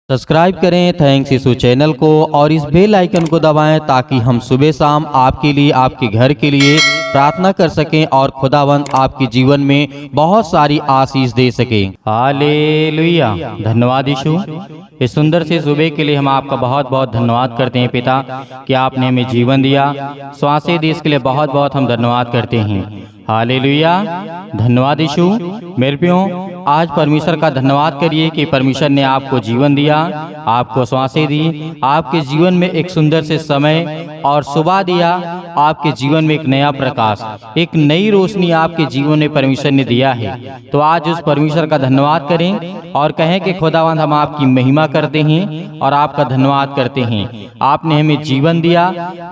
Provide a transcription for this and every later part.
Subscribe करें thanks यीशु channel को और इस बेल आइकन को दबाएं ताकि हम सुबह शाम आपके लिए आपके घर के लिए प्रार्थना कर सकें और खुदावंद आपके जीवन में बहुत सारी आशीष दे सके। हालेलुया। धन्यवाद यीशु, इस सुंदर से सुबह के लिए हम आपका बहुत बहुत धन्यवाद करते हैं पिता कि आपने हमें जीवन दिया, श्वासें दी, इसके लिए बहुत बहुत हम धन्यवाद करते हैं। हालेलुया। धन्यवाद यीशु। मेरे प्रियो, आज परमेश्वर का धन्यवाद करिए कि परमेश्वर ने आपको जीवन दिया, आपको श्वासें दी, आपके जीवन में एक सुंदर से समय और सुबह दिया, आपके जीवन में एक नया प्रकाश, एक नई रोशनी आपके जीवन में परमेश्वर ने दिया है। तो आज उस परमेश्वर का धन्यवाद करें और कहें कि खुदावंद हम आपकी महिमा करते हैं और आपका धन्यवाद करते हैं। आपने हमें जीवन दिया,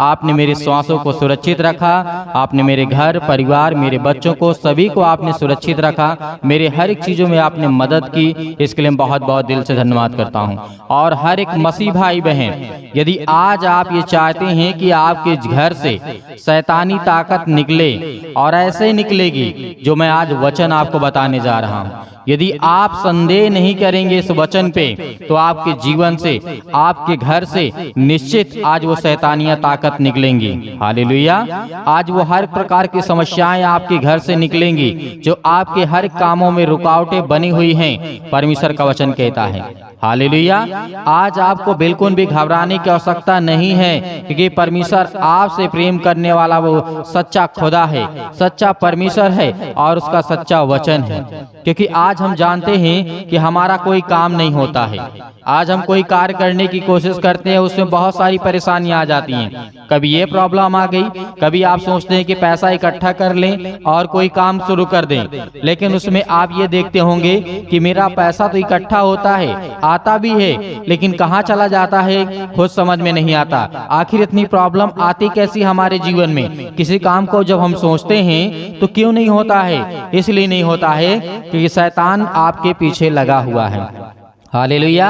आपने मेरे श्वासों को सुरक्षित रखा, आपने मेरे घर परिवार, मेरे बच्चों को, सभी को आपने सुरक्षित रखा, मेरे हर एक चीजों में आपने मदद की, इसके लिए बहुत बहुत दिल से धन्यवाद करता हूँ। और हर एक मसीह भाई बहन, यदि आज आप ये चाहते हैं कि आपके घर से शैतानी ताकत निकले और ऐसे निकलेगी जो मैं आज वचन आपको बताने जा रहा हूँ, यदि आप संदेह नहीं करेंगे इस वचन पे, तो आपके जीवन से, आपके घर से निश्चित आज वो शैतानियां ताकत निकलेंगी। हालेलुया। आज वो हर प्रकार की समस्याएं आपके घर से निकलेंगी जो आपके हर कामों में रुकावटें बनी हुई हैं, परमेश्वर का वचन कहता है। हालेलुया। आज आपको बिल्कुल भी घबराने की आवश्यकता नहीं है, क्योंकि परमेश्वर आपसे प्रेम करने वाला वो सच्चा खुदा है, सच्चा परमेश्वर है और उसका सच्चा वचन है। क्योंकि आज हम जानते हैं कि हमारा कोई काम नहीं होता है। आज हम कोई कार्य करने की कोशिश करते हैं, उसमें बहुत सारी परेशानियां आ जाती हैं। कभी ये प्रॉब्लम आ गई, कभी आप सोचते हैं कि पैसा इकट्ठा कर लें और कोई काम शुरू कर दें, लेकिन उसमें आप ये देखते होंगे कि मेरा पैसा तो इकट्ठा होता है, आता भी है, लेकिन कहाँ चला जाता है खुद समझ में नहीं आता। आखिर इतनी प्रॉब्लम आती कैसी हमारे जीवन में? किसी काम को जब हम सोचते हैं तो क्यों नहीं होता है? इसलिए नहीं होता है क्योंकि शैतान आपके पीछे लगा हुआ है। हालेलुया।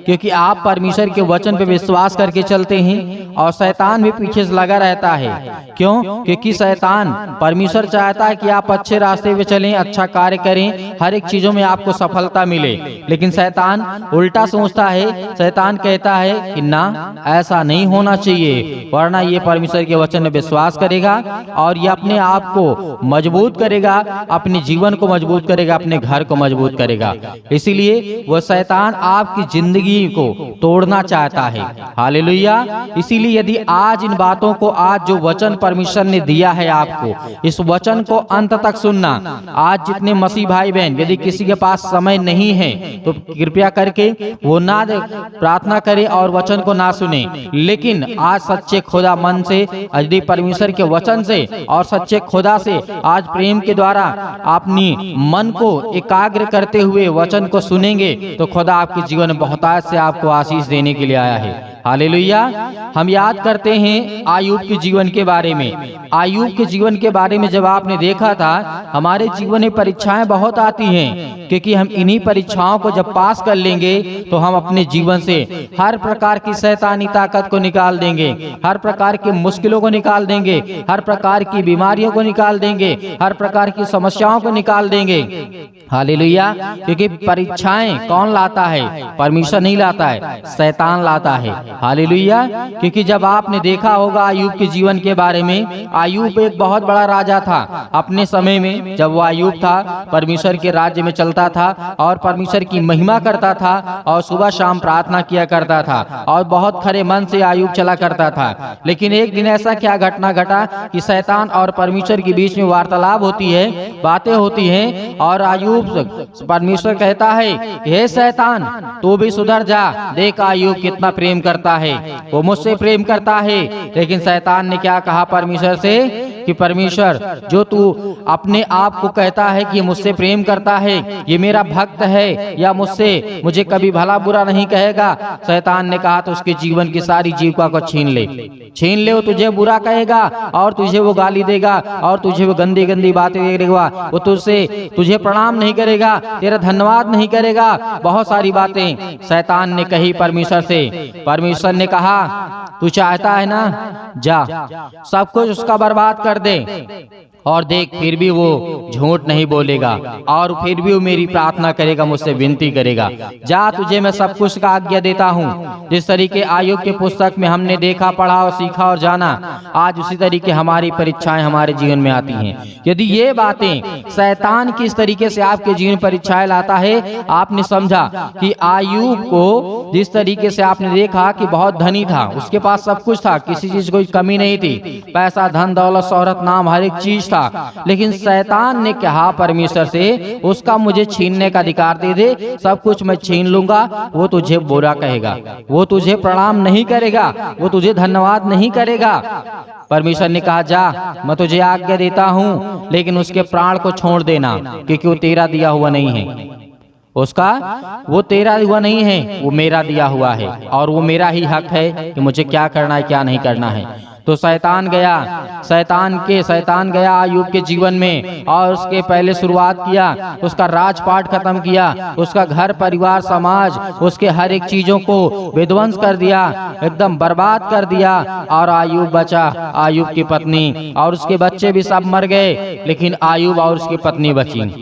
क्योंकि आप परमेश्वर के वचन पे विश्वास करके चलते हैं और शैतान भी पीछे से लगा रहता है। क्यों? क्योंकि शैतान, परमेश्वर चाहता है कि आप अच्छे रास्ते पे चलें, अच्छा कार्य करें, हर एक चीजों में आपको सफलता मिले, लेकिन शैतान उल्टा सोचता है। शैतान कहता है कि ना, ऐसा नहीं होना चाहिए, वरना ये परमेश्वर के वचन में विश्वास करेगा और ये अपने आप को मजबूत करेगा, अपने जीवन को मजबूत करेगा, अपने घर को मजबूत करेगा। इसीलिए वो शैतान आपकी जिंदगी को तोड़ना चाहता है। हालेलुया। इसीलिए यदि आज इन बातों को, आज जो वचन परमेश्वर ने दिया है आपको, इस वचन को अंत तक सुनना। आज जितने मसीह भाई बहन, यदि किसी के पास समय नहीं है तो कृपया करके वो ना प्रार्थना करे और वचन को ना सुने, लेकिन आज सच्चे खुदा मन से, यदि परमेश्वर के वचन से और सच्चे खुदा से आज प्रेम के द्वारा अपनी मन को एकाग्र करते हुए वचन को सुनेंगे तो खुदा आपके जीवन में बहुतायत से आपको आशीष देने के लिए आया है। हालेलुया। हम याद करते हैं आयूब के जीवन के बारे में। आयूब के जीवन के बारे में जब आपने देखा था, हमारे जीवन में परीक्षाएं बहुत आती हैं, क्योंकि हम इन्हीं परीक्षाओं को जब पास कर लेंगे तो हम अपने जीवन से हर प्रकार की शैतानी ताकत को निकाल देंगे, हर प्रकार की मुश्किलों को निकाल देंगे, हर प्रकार की बीमारियों को निकाल देंगे, हर प्रकार की समस्याओं को निकाल देंगे। हालेलुया। क्योंकि परीक्षाएं कौन लाता है? परमेश्वर नहीं लाता है, शैतान लाता है। हालेलुया। क्योंकि जब आपने देखा होगा आयूब के जीवन के बारे में, आयूब एक बहुत बड़ा राजा था अपने समय में। जब वो आयूब था, परमेश्वर के राज्य में चलता था और परमेश्वर की महिमा करता था और सुबह शाम प्रार्थना किया करता था और बहुत खरे मन से आयूब चला करता था। लेकिन एक दिन ऐसा क्या घटना घटा कि शैतान और परमेश्वर के बीच में वार्तालाप होती है, बातें होती हैं और आयूब, परमेश्वर कहता है, हे शैतान, तू भी सुधर जा, देख आयूब कितना प्रेम करता है, वो मुझसे प्रेम करता है। लेकिन शैतान ने क्या कहा परमेश्वर से कि परमेश्वर, जो तू अपने आप को कहता है कि मुझसे प्रेम करता है, ये मेरा भक्त है या मुझे कभी भला बुरा नहीं कहेगा। शैतान ने कहा तो उसके जीवन की सारी जीविका को छीन ले, वो तुझे बुरा कहेगा और तुझे वो गाली देगा और तुझे वो गंदी गंदी बातें करेगा, वो तुझे प्रणाम नहीं करेगा, तेरा धन्यवाद नहीं करेगा, बहुत सारी बातें शैतान ने कही परमेश्वर से। परमेश्वर ने कहा, तू चाहता है ना, जा सब कुछ उसका बर्बाद कर दे, और देख फिर भी वो झूठ नहीं बोलेगा और फिर भी वो मेरी प्रार्थना करेगा, मुझसे विनती करेगा। जा, तुझे मैं सब कुछ का आज्ञा देता हूँ। जिस तरीके आयुब के पुस्तक में हमने देखा, पढ़ा और सीखा और जाना, आज उसी तरीके हमारी परीक्षाएं हमारे जीवन में आती हैं। यदि ये बातें शैतान किस तरीके से आपके जीवन परीक्षाएं लाता है, आपने समझा कि आयुब को जिस तरीके से आपने देखा कि बहुत धनी था, उसके पास सब कुछ था, किसी चीज कोई कमी नहीं थी, पैसा, धन, दौलत, शोहरत, नाम, हर एक चीज था, लेकिन शैतान ने कहा परमेश्वर से, उसका मुझे छीनने का अधिकार दे दे, सब कुछ मैं छीन लूंगा। वो तुझे बुरा कहेगा, वो तुझे प्रणाम नहीं करेगा, वो तुझे धन्यवाद नहीं करेगा। परमेश्वर ने कहा, जा, मैं तुझे आज्ञा देता हूँ, लेकिन उसके प्राण को छोड़ देना, क्योंकि वो तेरा दिया हुआ नहीं है। उसका वो तेरा हुआ नहीं है, वो मेरा दिया हुआ है, और वो मेरा ही हक है कि मुझे क्या करना है क्या नहीं करना है। तो शैतान गया आयुब के जीवन में, और उसके पहले शुरुआत किया, उसका राजपाट खत्म किया, उसका घर परिवार समाज, उसके हर एक चीजों को विध्वंस कर दिया, एकदम बर्बाद कर दिया। और आयुब बचा, आयुब की पत्नी और उसके बच्चे भी सब मर गए, लेकिन आयुब और उसकी पत्नी बची।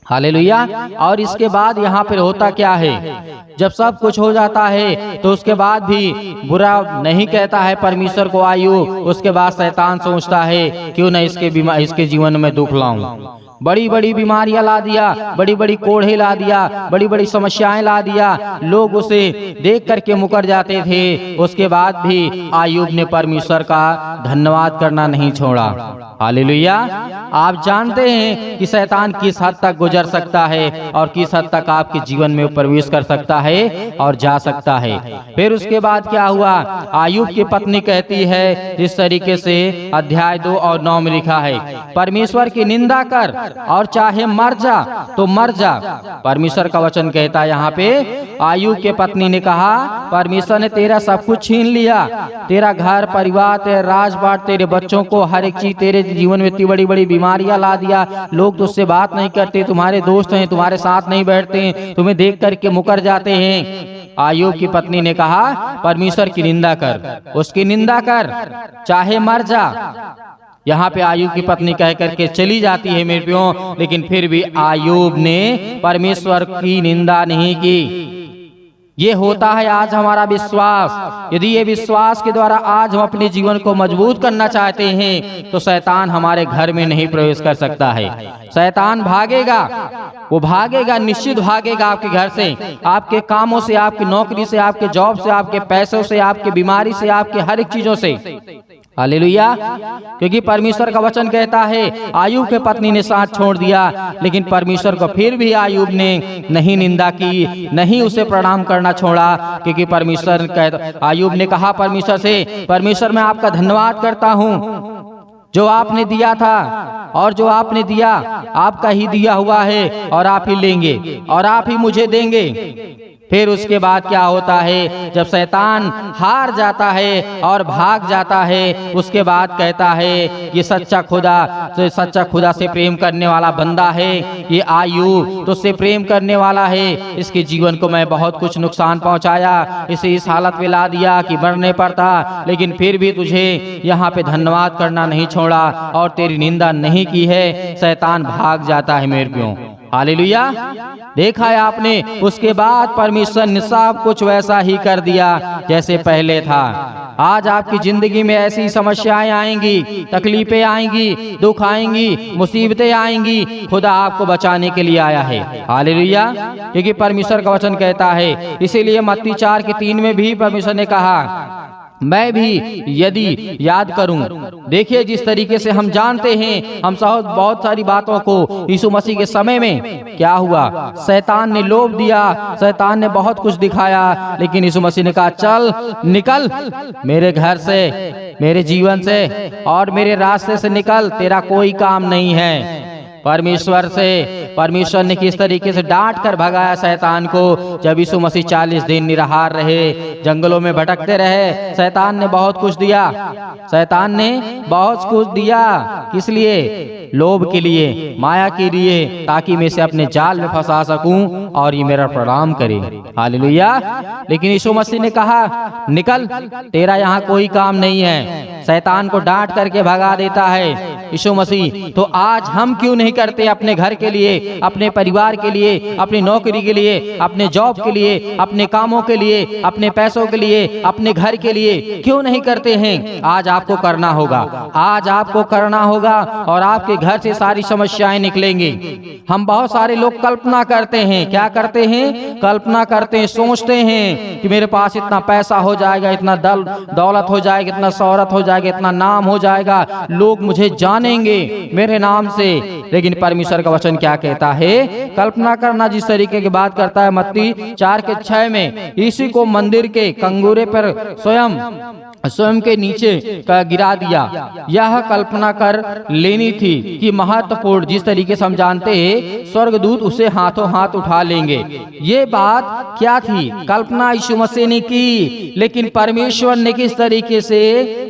हालेलुया। और इसके बाद यहाँ पर होता क्या है, जब सब कुछ हो जाता है तो उसके बाद भी बुरा नहीं कहता है परमेश्वर को आयुब। उसके बाद शैतान सोचता है, क्यों न इसके जीवन में दुख लाऊं। बड़ी बड़ी बीमारियां ला दिया, बड़ी बड़ी कोढ़े ला दिया, बड़ी बड़ी समस्याएं ला दिया, लोग उसे देख करके मुकर जाते थे। उसके बाद भी आयुब ने परमेश्वर का धन्यवाद करना नहीं छोड़ा। हालेलुया। आप जानते हैं कि शैतान किस हद तक गुजर सकता है और किस हद तक आपके जीवन में प्रवेश कर सकता है और जा सकता है। फिर उसके बाद क्या हुआ, आयुब की पत्नी कहती है, जिस तरीके से अध्याय 2 और 9 में लिखा है, परमेश्वर की निंदा कर और चाहे मर जा तो मर जा। परमेश्वर का वचन कहता है यहाँ पे, आयुब के पत्नी ने कहा, परमेश्वर ने तेरा सब कुछ छीन लिया, तेरा घर परिवार, तेरा राजपाट, तेरे बच्चों को, हर एक चीज, तेरे जीवन में इतनी बड़ी बड़ी बीमारियां ला दिया, लोग तुझसे बात नहीं करते, तुम्हारे दोस्त हैं तुम्हारे साथ नहीं बैठते हैं, तुम्हें देख करके मुकर जाते हैं। आयुब की पत्नी ने कहा, परमेश्वर की निंदा कर, उसकी निंदा कर, चाहे मर जा। यहाँ पे आयुब की पत्नी कह करके चली जाती है मेरे प्रियो, लेकिन फिर भी आयुब ने परमेश्वर की निंदा नहीं की। ये होता है आज हमारा विश्वास। यदि ये विश्वास के द्वारा आज हम अपने जीवन को मजबूत करना चाहते हैं तो शैतान हमारे घर में नहीं प्रवेश कर सकता है। शैतान भागेगा, वो भागेगा, निश्चित भागेगा आपके घर से, आपके कामों से, आपकी नौकरी से, आपके जॉब से, आपके पैसों से, आपकी बीमारी से, आपके हर एक चीजों से। हालेलुया। क्योंकि परमेश्वर का वचन कहता है, आयुब के पत्नी ने साथ छोड़ दिया, लेकिन परमेश्वर को फिर भी आयुब ने नहीं निंदा की, नहीं उसे प्रणाम करना छोड़ा। क्योंकि परमेश्वर आयुब ने कहा परमेश्वर से, परमेश्वर मैं आपका धन्यवाद करता हूँ, जो आपने दिया था और जो आपने दिया आपका ही दिया हुआ है, और आप ही लेंगे और आप ही मुझे देंगे। फिर उसके बाद क्या होता है, जब शैतान हार जाता है और भाग जाता है, उसके बाद कहता है, ये सच्चा खुदा से प्रेम करने वाला बंदा है, ये आयुब तो उससे प्रेम करने वाला है, इसके जीवन को मैं बहुत कुछ नुकसान पहुंचाया, इसे इस हालत में ला दिया कि मरने पड़ता, लेकिन फिर भी तुझे यहाँ पे धन्यवाद करना नहीं छोड़ा और तेरी निंदा नहीं की है। शैतान भाग जाता है मेरे प्रियो। हालेलुया। देखा है आपने, उसके बाद परमेश्वर ने सब कुछ वैसा ही कर दिया जैसे पहले था। आज आपकी जिंदगी में ऐसी समस्याएं आएंगी, तकलीफें आएंगी, दुख आएंगी, मुसीबतें आएंगी, खुदा आपको बचाने के लिए आया है। हालेलुया। क्योंकि परमेश्वर का वचन कहता है, इसीलिए मत्ती 4:3 में भी परमेश्वर ने कहा, मैं भी यदि याद करूं। देखिए, जिस तरीके से हम जानते हैं, हम बहुत सारी बातों को यीशु मसीह के समय में क्या हुआ, शैतान ने लोभ दिया, शैतान ने बहुत कुछ दिखाया, लेकिन यीशु मसीह ने कहा, चल निकल मेरे घर से, मेरे जीवन से और मेरे रास्ते से निकल, तेरा कोई काम नहीं है। परमेश्वर ने किस तरीके से डांट कर भगाया शैतान को। जब यीशु मसीह 40 दिन निराहार रहे, जंगलों में भटकते रहे, शैतान ने बहुत कुछ दिया, शैतान ने बहुत कुछ दिया। किस लिए? लोभ के लिए, माया के लिए, ताकि मैं इसे अपने जाल में फंसा सकूं और ये मेरा प्रणाम करे। हालेलुया। लेकिन यीशु मसीह ने कहा, निकल, तेरा यहाँ कोई काम नहीं है। शैतान को डांट करके भगा देता है। यीशु मसीह। तो आज हम क्यों नहीं करते अपने घर के लिए, अपने परिवार के लिए, अपनी नौकरी के लिए, अपने जॉब के लिए, अपने कामों के लिए, अपने पैसों के लिए, अपने घर के लिए क्यों नहीं करते हैं? आज आपको करना होगा, आज आपको करना होगा और आपके घर से सारी समस्याएं निकलेंगी। हम बहुत सारे लोग कल्पना करते हैं, क्या करते हैं? कल्पना करते हैं, सोचते हैं कि मेरे पास इतना पैसा हो जाएगा, इतना दौलत हो जाएगा, इतना शोहरत हो जाएगा, इतना नाम हो जाएगा, लोग मुझे जानेंगे मेरे नाम से। लेकिन परमेश्वर का वचन क्या कहता है? कल्पना करना जिस तरीके की बात करता है मत्ती 4:6 में, इसी को मंदिर के कंगूरे पर स्वयं के नीचे गिरा दिया। यह कल्पना कर लेनी थी कि महत्वपूर्ण जिस तरीके से हम जानते हैं स्वर्गदूत उसे हाथों हाथ उठा लेंगे। ये बात क्या थी? कल्पना यीशु मसीह ने की, लेकिन परमेश्वर ने किस तरीके से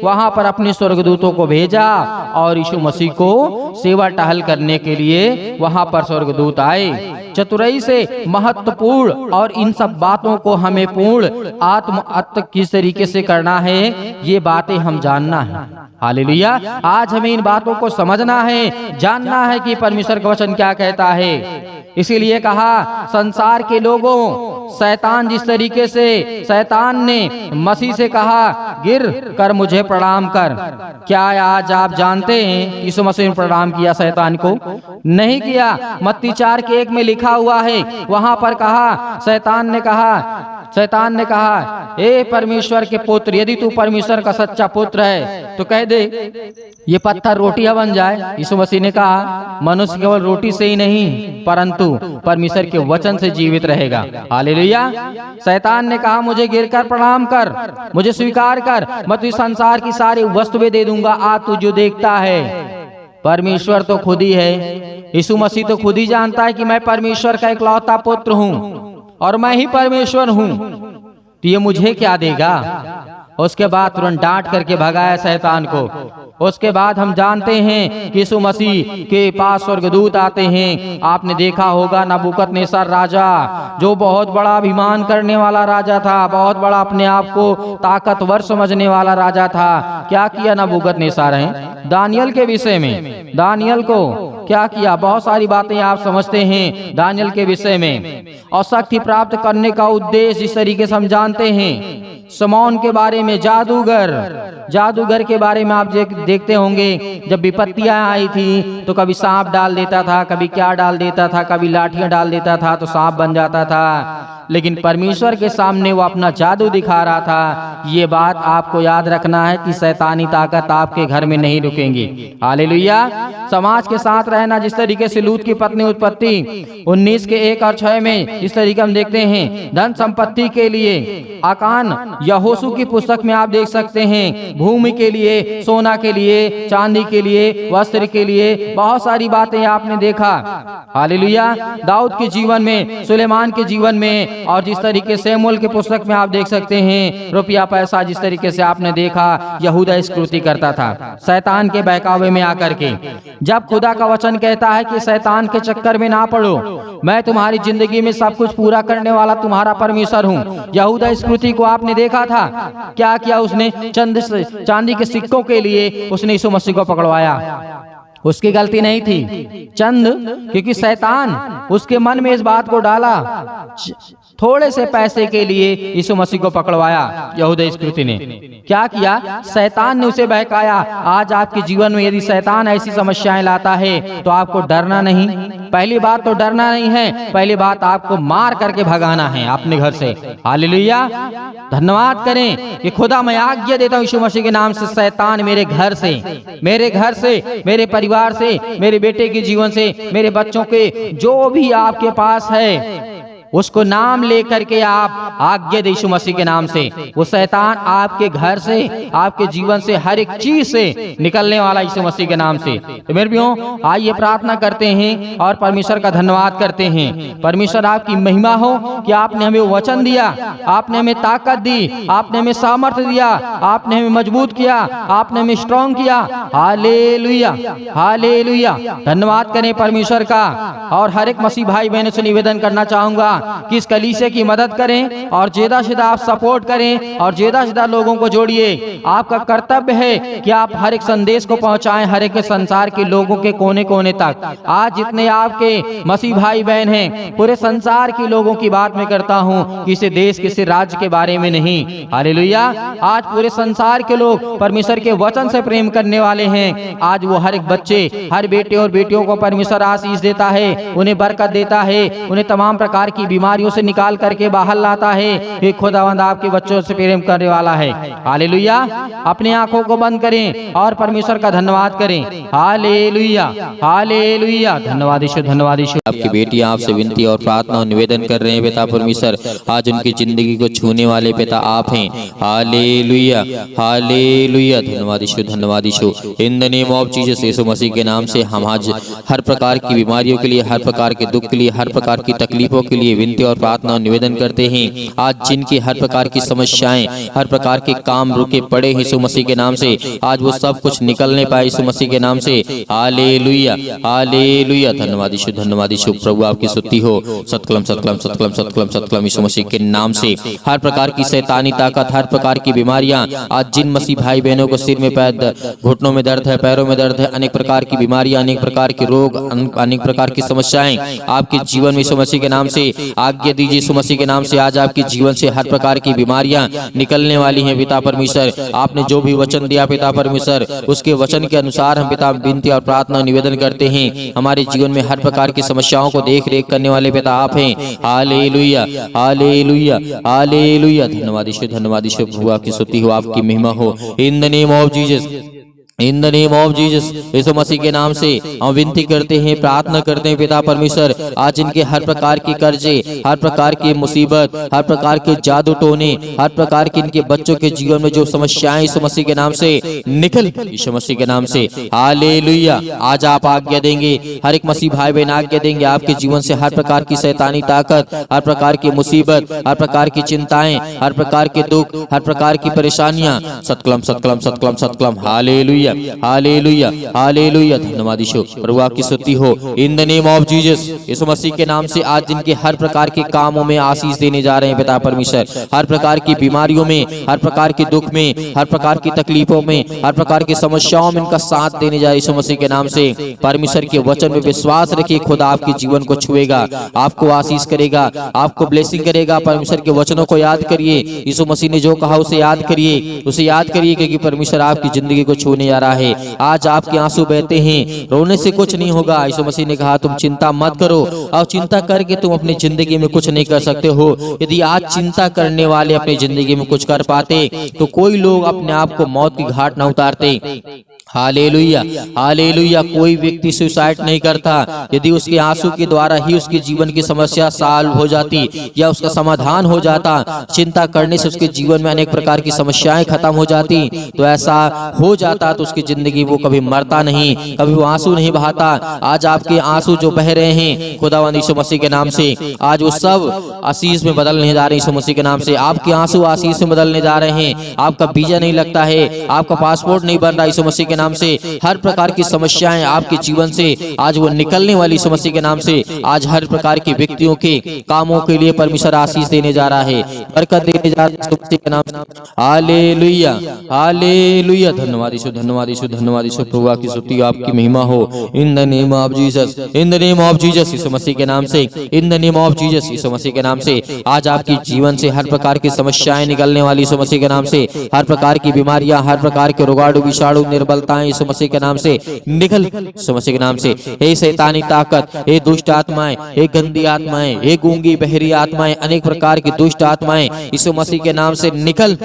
वहां पर अपने स्वर्गदूतों को भेजा और यीशु मसीह को सेवा टहल करने के लिए वहां पर स्वर्गदूत आए। चतुराई से महत्वपूर्ण और इन सब बातों को हमें पूर्ण आत्म किस तरीके से करना है, ये बातें हम जानना है। हालेलुया। आज हमें इन बातों को समझना है, जानना है कि परमेश्वर का वचन क्या कहता है। इसीलिए कहा संसार के लोगों, शैतान जिस तरीके से शैतान ने मसीह से कहा गिर कर मुझे प्रणाम कर, क्या आज आप जानते हैं यीशु मसीह ने प्रणाम किया शैतान को? नहीं किया। मत्ती 4:1 में लिखा हुआ है, वहां पर कहा शैतान ने कहा ए परमेश्वर के पुत्र, यदि तू परमेश्वर का सच्चा पुत्र है तो कह दे ये पत्थर रोटियां बन जाए। यीशु मसीह ने कहा मनुष्य केवल रोटी से ही नहीं परंतु परमेश्वर के वचन से जीवित रहेगा। हालेलुया। शैतान ने कहा मुझे गिरकर प्रणाम कर, मुझे स्वीकार कर, मैं तुझे संसार की सारी वस्तुएं दे दूंगा, आज तू जो देखता है। परमेश्वर तो खुद ही है, यीशु मसीह तो खुद ही जानता है कि मैं परमेश्वर का इकलौता पुत्र हूँ और मैं ही परमेश्वर हूँ, तो ये मुझे क्या देगा? उसके बाद तुरंत डांट करके भगाया शैतान को। उसके बाद हम जानते हैं कि यीशु मसीह के पास स्वर्गदूत आते हैं। आपने देखा होगा नबूकदनेस्सर राजा, जो बहुत बड़ा अभिमान करने वाला राजा था, बहुत बड़ा अपने आप को ताकतवर समझने वाला राजा था। क्या किया नबूकदनेस्सर है दानियल के विषय में? दानियल को क्या किया? बहुत सारी बातें आप समझते हैं दानियल के विषय में। और शक्ति प्राप्त करने का उद्देश्य इस तरीके से हम जानते हैं। शमौन के बारे में, जादूगर के बारे में आप देखते होंगे, जब विपत्तियां आई थी तो कभी सांप डाल देता था, कभी क्या डाल देता था, कभी लाठियां डाल देता था तो सांप बन जाता था। लेकिन परमेश्वर के सामने वो अपना जादू दिखा रहा था। ये बात आपको याद रखना है कि शैतानी ताकत आपके घर में नहीं रुकेंगी। हालेलुया। समाज के साथ रहना, जिस तरीके से लूत की पत्नी उत्पत्ति 19:1-6 में इस तरीके हम देखते हैं, धन संपत्ति के लिए आकान यहोशू की पुस्तक में आप देख सकते हैं, भूमि के लिए, सोना के लिए, चांदी के लिए, वस्त्र के लिए, बहुत सारी बातें आपने देखा। हालेलुया। दाऊद के जीवन में, सुलेमान के जीवन में, और जिस तरीके से शमूएल की पुस्तक में आप देख सकते हैं, रुपया पैसा जिस तरीके से आपने देखा यहूदा इस्करियोती करता था शैतान के बहकावे में आकर के। जब खुदा का वचन कहता है कि शैतान के चक्कर में ना पड़ो, मैं तुम्हारी जिंदगी में सब कुछ पूरा करने वाला तुम्हारा परमेश्वर हूँ। यहूदा इस्करियोती को आपने देखा था, क्या किया उसने? चांदी के सिक्कों के लिए उसने यीशु मसीह को पकड़वाया। उसकी गलती नहीं थी, क्योंकि शैतान उसके मन में इस बात को डाला, थोड़े से पैसे के लिए यीशु मसीह को पकड़वाया यहूदा इस्करियोती ने। क्या किया? शैतान ने उसे बहकाया। आज आपके जीवन में यदि शैतान ऐसी समस्याएं लाता है तो आपको डरना नहीं। पहली बात तो डरना नहीं है, पहली बात आपको मार करके भगाना है अपने घर से। हालेलुया। धन्यवाद करें कि खुदा मैं आज्ञा देता हूँ यीशु मसीह के नाम से, शैतान मेरे घर से, मेरे परिवार से, मेरे बेटे के जीवन से, मेरे बच्चों के, जो भी आपके पास है उसको नाम लेकर के आप आज्ञा दे यीशु मसीह के नाम से। वो शैतान आपके घर से, आपके जीवन से, हर एक चीज से निकलने वाला यीशु मसीह के नाम से। तो मेरे भाइयों, आइए प्रार्थना करते हैं और परमेश्वर का धन्यवाद करते हैं। परमेश्वर आपकी महिमा हो कि आपने हमें वचन दिया, आपने हमें ताकत दी, आपने हमें सामर्थ्य दिया, आपने हमें मजबूत किया, आपने हमें स्ट्रॉन्ग किया। Hallelujah, hallelujah. धन्यवाद करें परमेश्वर का। और हर एक मसीह भाई बहनों से निवेदन करना चाहूंगा कि इस कलीसिया की मदद करें और ज्यादा से ज्यादा आप सपोर्ट करें और ज्यादा से ज्यादा लोगों को जोड़िए। आपका कर्तव्य है कि आप हर एक संदेश को पहुंचाएं हर एक संसार के लोगों के कोने कोने तक। आज जितने आपके मसीह भाई बहन हैं, पूरे संसार के लोगों की बात मैं करता हूं, किसी देश किसी राज्य के बारे में नहीं। हालेलुया। आज पूरे संसार के लोग परमेश्वर के वचन से प्रेम करने वाले हैं। आज वो हर एक बच्चे, हर बेटे और बेटियों को परमेश्वर आशीष देता है, उन्हें बरकत देता है, उन्हें तमाम प्रकार की बीमारियों से निकाल करके बाहर लाता है। ये खुदावंद आपके बच्चों से प्रेम करने वाला है। हालेलुया। अपनी आंखों को बंद करें और परमेश्वर का धन्यवाद करें। Hallelujah, hallelujah. धन्यवाद यीशु, धन्यवाद यीशु। आपकी बेटी आपसे विनती और प्रार्थना और निवेदन कर रहे हैं पिता परमेश्वर, आज उनकी जिंदगी को छूने वाले पिता आप हैं। Hallelujah, hallelujah. धन्यवाद यीशु, धन्यवाद Yeshu. In the name of Jesus Yeshu Masih के नाम से हम आज हर प्रकार की बीमारियों के लिए, हर प्रकार के दुख के लिए, हर प्रकार की तकलीफों के लिए विनती और प्रार्थना और निवेदन करते हैं। आज जिनकी हर प्रकार की समस्याएं, हर प्रकार के काम रुके पड़े यीशु मसीह के नाम से, आज वो सब कुछ निकलने पाए यीशु मसीह के नाम से। Hallelujah, hallelujah. धन्यवाद यीशु, धन्यवाद यीशु। प्रभु आपकी स्तुति हो। सतकलम सतकलम सतकलम सतकलम सतकलम यीशु मसीह के नाम से हर प्रकार की शैतानी ताकत, हर प्रकार की बीमारियां, आज जिन मसीह भाई बहनों को सिर में पैर, घुटनों में दर्द है, पैरों में दर्द है, अनेक प्रकार की बीमारियां, अनेक प्रकार के रोग, अनेक प्रकार की समस्याएं आपके जीवन में यीशु मसीह के नाम से आज्ञा दीजिए यीशु मसीह के नाम से। आज आपके जीवन से हर प्रकार की बीमारियां निकलने वाली हैं पिता परमेश्वर। आपने जो भी वचन दिया पिता परमेश्वर, उसके वचन के अनुसार हम पिता विनती और प्रार्थना निवेदन करते हैं। हमारे जीवन में हर प्रकार की समस्याओं को देख रेख करने वाले पिता आप हैं। Hallelujah, hallelujah, hallelujah. धन्यवाद यीशु, धन्यवाद यीशु। प्रभु आपकी स्तुति हो, आपकी महिमा हो। In the name of Jesus, in the name of Jesus Yeshu Masih के नाम से हम विनती करते हैं, प्रार्थना करते हैं पिता परमेश्वर। आज इनके हर प्रकार की कर्जे, हर प्रकार की मुसीबत, हर प्रकार के जादू टोने, हर प्रकार के इनके बच्चों के जीवन में जो समस्याएं यीशु मसीह के नाम से निकल यीशु मसीह के नाम से। हालेलुया। आज आप आज्ञा देंगे, हर एक मसीह भाई बहन आज्ञा देंगे, आपके जीवन से हर प्रकार की शैतानी ताकत, हर प्रकार की मुसीबत, हर प्रकार की चिंताएं, हर प्रकार के दुख, हर प्रकार की परेशानियां सतकलम सतकलम सतकलम सतकलम। Hallelujah, hallelujah, hallelujah. धन्यवाद यीशु। प्रभु आपकी स्तुति हो। In the name of Jesus Yeshu Masih के नाम से आज जिनके हर प्रकार के कामों में आशीष देने जा रहे हैं पिता परमेश्वर, हर प्रकार की बीमारियों में, हर प्रकार के दुख में, हर प्रकार की तकलीफों में, हर प्रकार की समस्याओं में इनका साथ देने जा रहे यीशु मसीह के नाम से। परमेश्वर के वचन में विश्वास रखिए, खुदा आपके जीवन को छुएगा, आपको आशीष करेगा, आपको ब्लेसिंग करेगा। परमेश्वर के वचनों को याद करिए, यीशु मसीह ने जो कहा उसे याद करिए, उसे याद करिए, क्योंकि परमेश्वर आपकी जिंदगी को छूने जा रहा है। आज आपके आंसू बहते हैं, रोने से कुछ नहीं होगा। यीशु मसीह ने कहा तुम चिंता मत करो, और चिंता करके तुम अपनी जिंदगी में कुछ नहीं कर सकते हो। यदि आज चिंता करने वाले अपनी जिंदगी में कुछ कर पाते, तो कोई लोग अपने आप को मौत की घाट न उतारते। Hallelujah, hallelujah. कोई व्यक्ति सुसाइड नहीं करता यदि उसके आंसू के द्वारा ही उसके जीवन की समस्या सॉल्व हो जाती या उसका समाधान हो जाता। चिंता करने से उसके जीवन में अनेक प्रकार की समस्याएं खत्म हो जाती। तो ऐसा हो जाता तो उसकी जिंदगी वो कभी मरता नहीं, कभी वो आंसू नहीं बहाता। आज आपके आंसू जो बह रहे हैं खुदावंद यीशु मसीह के नाम से, आज वो सब आशीष में बदलने जा रहे हैं यीशु मसीह के नाम से। आपके आंसू आशीष में बदलने जा रहे हैं। आपका वीजा नहीं लगता है, आपका पासपोर्ट नहीं बन रहा यीशु मसीह के नाम से। हर प्रकार की समस्याएं आपके जीवन से आज वो निकलने वाली यीशु मसीह के नाम से। आज हर प्रकार के व्यक्तियों के कामों के लिए परमेश्वर आशीष देने जा रहा है, बरकत देने जा रहा है यीशु मसीह के नाम से। Hallelujah, hallelujah. धन्यवाद यीशु, धन्यवाद यीशु, धन्यवाद यीशु। प्रभु आपकी स्तुति, आपकी महिमा हो। In the name of Jesus, in the name of Jesus Yeshu Masih के नाम से, in the name of Jesus Yeshu Masih के नाम से। आज आपके जीवन से हर प्रकार की समस्याएं निकलने वाली यीशु मसीह के नाम से। हर प्रकार की बीमारियां, हर प्रकार के रोगाणु विषाणु निर्बलताएं यीशु मसीह के नाम से निकल यीशु मसीह के नाम से। हे शैतानी ताकत, हे दुष्ट आत्माएं, हे गंदी आत्माएं, हे गूंगी बहरी आत्माएं, अनेक प्रकार की दुष्ट आत्माएं यीशु मसीह के नाम से निकल,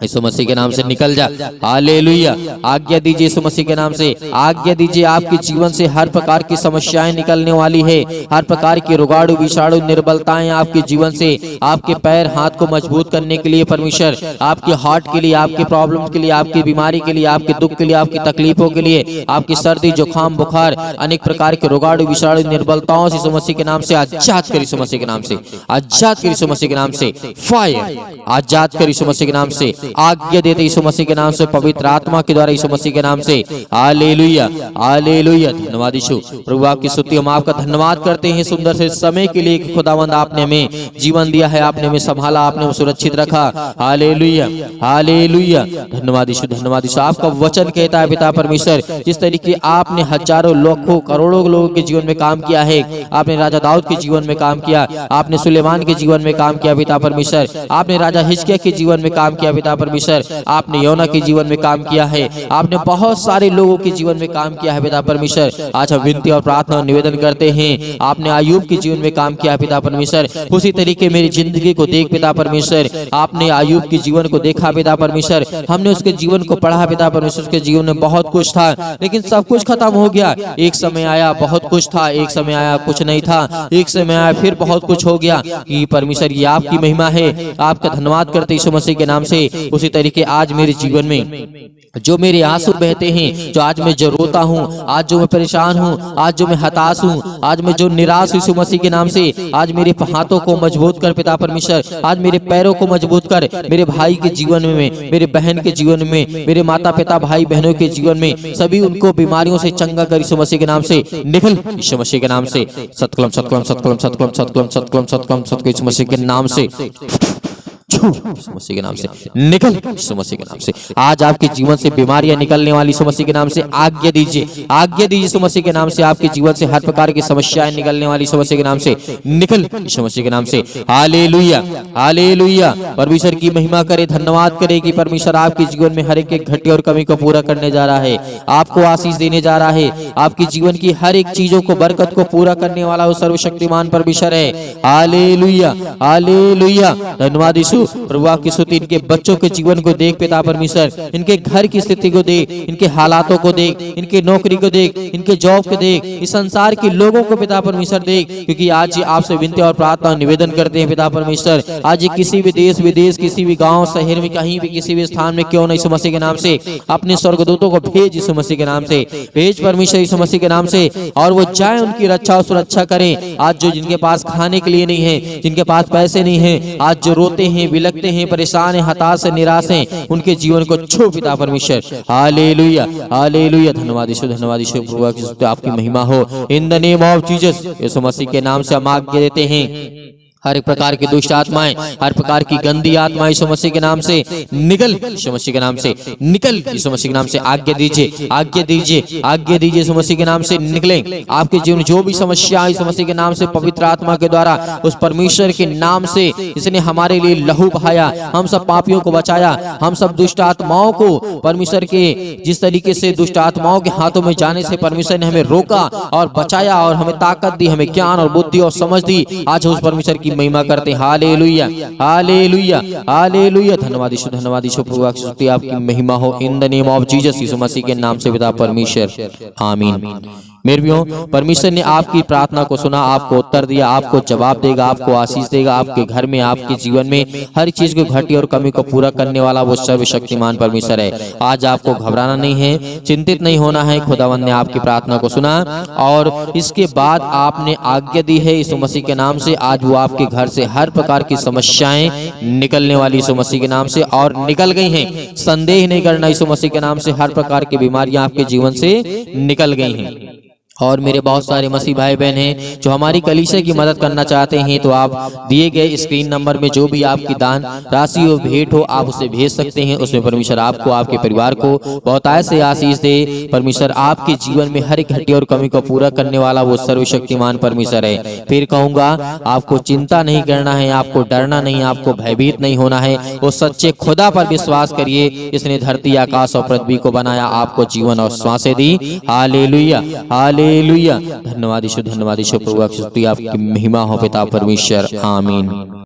यीशु मसीह के नाम से निकल जा। हालेलुया। आज्ञा दीजिए यीशु मसीह के नाम से, आज्ञा दीजिए। आपके जीवन से हर प्रकार की समस्याएं निकलने वाली है, हर प्रकार की रोगाणु विषाणु निर्बलताएं आपके जीवन से, आपके पैर हाथ को मजबूत करने के लिए परमेश्वर, आपके हार्ट के लिए, आपके प्रॉब्लम के लिए, आपकी बीमारी के लिए, आपके दुख के लिए, आपकी तकलीफों के लिए, आपकी सर्दी जुकाम बुखार अनेक प्रकार के रोगाणु विषाणु निर्बलताओं से यीशु मसीह के नाम से आजाद कर यीशु मसीह के नाम से, आजाद कर यीशु मसीह के नाम से, फायर आजाद कर यीशु मसीह के नाम से, आज्ञा देते यीशु मसीह के नाम से, पवित्र आत्मा के द्वारा यीशु मसीह के नाम से। Hallelujah hallelujah. धन्यवाद यीशु। प्रभु आपकी स्तुति, हम आपका धन्यवाद करते हैं सुंदर से समय के लिए कि खुदावंद आपने हमें जीवन दिया है, आपने हमें संभाला, आपने हमें सुरक्षित रखा। Hallelujah hallelujah. धन्यवाद यीशु धन्यवाद यीशु। आपका वचन कहता है पिता परमेश्वर, जिस तरीके आपने हजारों लाखों करोड़ों लोगों के जीवन में काम किया है, आपने राजा दाऊद के जीवन में काम किया, आपने सुलेमान के जीवन में काम किया पिता परमेश्वर, आपने राजा हिजकिय्याह के जीवन में काम किया पिता परमेश्वर, आपने योना के जीवन में काम किया है, आपने बहुत सारे लोगों के जीवन में काम किया है पिता परमेश्वर। आज हम विनती और प्रार्थना और निवेदन करते हैं, आपने अय्यूब के जीवन में काम किया पिता परमेश्वर, उसी तरीके मेरी जिंदगी को देख पिता परमेश्वर। आपने अय्यूब के जीवन को देखा पिता परमेश्वर, हमने उसके जीवन को पढ़ा पिता परमेश्वर। उसके जीवन में बहुत कुछ था, लेकिन सब कुछ खत्म हो गया। एक समय आया बहुत कुछ था, एक समय आया कुछ नहीं था, एक समय आया फिर बहुत कुछ हो गया। कि परमेश्वर ये आपकी महिमा है, आपका धन्यवाद करते यीशु मसीह के नाम से। उसी तरीके आज मेरे जीवन में जो मेरे आंसू बहते हैं, जो आज मैं जो रोता हूँ, आज जो मैं परेशान हूँ, आज जो मैं हताश हूँ, आज मैं जो निराश यीशु मसीह के नाम से, आज मेरे हाथों को मजबूत कर पिता परमेश्वर, आज मेरे पैरों को मजबूत कर, मेरे भाई के जीवन में, मेरे बहन के जीवन में, मेरे माता पिता भाई बहनों के जीवन में, सभी उनको बीमारियों से चंगा कर यीशु मसीह के नाम से। निकल यीशु मसीह के नाम से। सतकलम सतकलम सतकलम सतकलम सतकलम सतकलम सतकलम सतकलम यीशु मसीह के नाम से, यीशु मसीह के नाम से निकल यीशु मसीह के नाम से। आज आपके जीवन से बीमारियां निकलने वाली यीशु मसीह के नाम से आज्ञा दीजिए, आज्ञा दीजिए यीशु मसीह के नाम से। आपके जीवन से हर प्रकार की समस्याएं निकलने वाली यीशु मसीह के नाम से निकल यीशु मसीह के नाम से। Hallelujah hallelujah. परमेश्वर की महिमा करे, धन्यवाद करे कि परमेश्वर आपके जीवन में हर एक घटी और कमी को पूरा करने जा रहा है, आपको आशीष देने जा रहा है, आपके जीवन की हर एक चीजों को बरकत को पूरा करने वाला वो सर्वशक्तिमान परमेश्वर है। Hallelujah hallelujah. धन्यवाद यीशु। प्रभु आपकी स्तुति। इनके बच्चों के जीवन को देख पिता परमेश्वर, इनके घर की स्थिति को देख, इनके हालातों को देख, इनके नौकरी को देख, इनके जॉब को देख, इस संसार के लोगों को पिता परमेश्वर देख। क्योंकि आज ये आपसे विनती और प्रार्थना निवेदन करते हैं पिता परमेश्वर, आज ये किसी भी देश विदेश, किसी भी गांव शहर में, कहीं भी किसी भी स्थान में क्यों नहीं, यीशु मसीह के नाम से अपने स्वर्गदूतों को भेज यीशु मसीह के नाम से, भेज परमेश्वर यीशु मसीह के नाम से, और वो जाए उनकी रक्षा और सुरक्षा करें। आज जो जिनके पास खाने के लिए नहीं है, जिनके पास पैसे नहीं है, आज जो रोते हैं, बिलखते हैं, परेशान हैं, हताश हैं, निराश हैं, उनके जीवन को छू पिता परमेश्वर। Hallelujah hallelujah. धन्यवाद यीशु धन्यवाद यीशु। प्रभु आपकी महिमा हो in the name of Jesus. Yeshu Masih के नाम से हम आज्ञा देते हैं, हर एक प्रकार की दुष्ट आत्माएं, हर प्रकार की गंदी आत्माएं यीशु मसीह के नाम से निकल, यीशु मसीह के नाम से निकल, यीशु मसीह के नाम से आज्ञा दीजिए, आज्ञा दीजिए, आज्ञा दीजिए, यीशु मसीह के नाम से निकलें। आपके जीवन जो भी समस्या यीशु मसीह के नाम से, पवित्र आत्मा के द्वारा, उस परमेश्वर के नाम से, इसने हमारे लिए लहू बहाया, हम सब पापियों को बचाया, हम सब दुष्ट आत्माओं को परमेश्वर के जिस तरीके से दुष्ट आत्माओं के हाथों में जाने से परमेश्वर ने हमें रोका और बचाया, और हमें ताकत दी, हमें ज्ञान और बुद्धि और समझ दी। आज उस परमेश्वर की महिमा करते हैं। Hallelujah hallelujah hallelujah. धन्यवाद यीशु धन्यवाद यीशु। प्रभु आपकी महिमा हो in the name of Jesus. Yeshu Masih के नाम से पिता परमेश्वर, आमीन। मेरे भी हो, परमेश्वर ने आपकी प्रार्थना को सुना, आपको उत्तर दिया, आपको जवाब देगा, आपको आशीष देगा। आपके घर में, आपके जीवन में हर चीज को घटी और कमी को पूरा करने वाला वो सर्वशक्तिमान परमेश्वर है। आज आपको घबराना नहीं है, चिंतित नहीं होना है। खुदावंद ने आपकी प्रार्थना को सुना और इसके बाद आपने आज्ञा दी है यीशु मसीह के नाम से। आज वो आपके घर से हर प्रकार की समस्याएं निकलने वाली यीशु मसीह के नाम से, और निकल गई हैं। संदेह नहीं करना, यीशु मसीह के नाम से हर प्रकार की बीमारियां आपके जीवन से निकल गई हैं। और मेरे बहुत सारे मसीह भाई बहन हैं जो हमारी कलीसिया की मदद करना चाहते हैं, तो आप दिए गए स्क्रीन नंबर में जो भी आपकी दान राशि हो, भेंट हो, आप उसे भेज सकते हैं। उसमें परमेश्वर आपको, आपके परिवार को बहुत ऐसे आशीष दे। परमेश्वर आपके जीवन में हर एक घटी और कमी को पूरा करने वाला वो सर्वशक्तिमान परमेश्वर है। फिर कहूंगा, आपको चिंता नहीं करना है, आपको डरना नहीं, आपको भयभीत नहीं होना है। वो सच्चे खुदा पर विश्वास करिए, इसने धरती आकाश और पृथ्वी को बनाया, आपको जीवन और श्वासें दी। Hallelujah hallelujah. धन्यवाद यीशु धन्यवाद यीशु। प्रभु आपकी महिमा हो पिता परमेश्वर, आमीन।